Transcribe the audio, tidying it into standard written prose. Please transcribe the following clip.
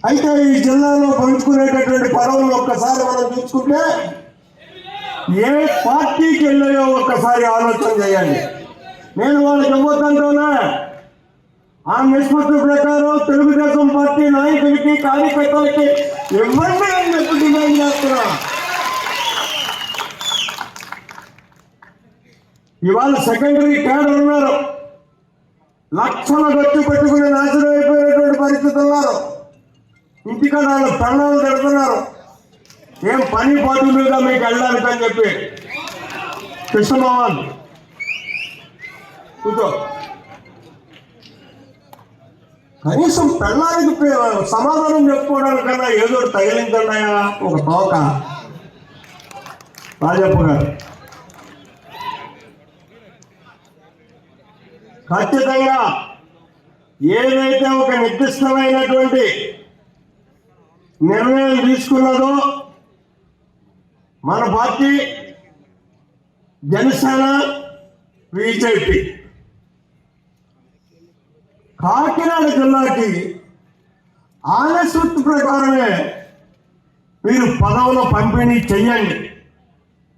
అయితే ఈ జిల్లాలో పంచుకునేటటువంటి పదవులు ఒక్కసారి మనం చూసుకుంటే ఏ పార్టీకి వెళ్ళాయో ఒక్కసారి ఆలోచన చేయండి. నేను వాళ్ళకి ఇవ్వద్దంటూనే ఆ నిష్పత్తి ప్రకారం తెలుగుదేశం పార్టీ నాయకులకి కార్యకర్తలకి ఇవ్వండి అని చెప్పి డిమాండ్ చేస్తున్నా. ఇవాళ సెకండరీ క్యాడర్ ఉన్నారు, లక్షల ఖర్చు పెట్టుకుని నాశనం అయిపోయినటువంటి పరిస్థితులు ఉన్నారు. ఇంటికాడ వాళ్ళ ప్రాణాలు పెడుతున్నారు. ఏం పని పాటు మీద మీకు వెళ్ళడానికి అని చెప్పి. కృష్ణమోహన్ కూర్చో. కనీసం పెళ్ళానికి సమాధానం చెప్పుకోవడానికన్నా ఏదో తగిలించండియా ఒక తోక. రాజప్ప గారు ఖచ్చితంగా ఏదైతే ఒక నిర్దిష్టమైనటువంటి నిర్ణయం తీసుకున్నదో మన పార్టీ జనసేన బీజేపీ కాకినాడ జిల్లాకి ఆనసూత్ర ప్రకారమే మీరు పదవుల పంపిణీ చెయ్యండి.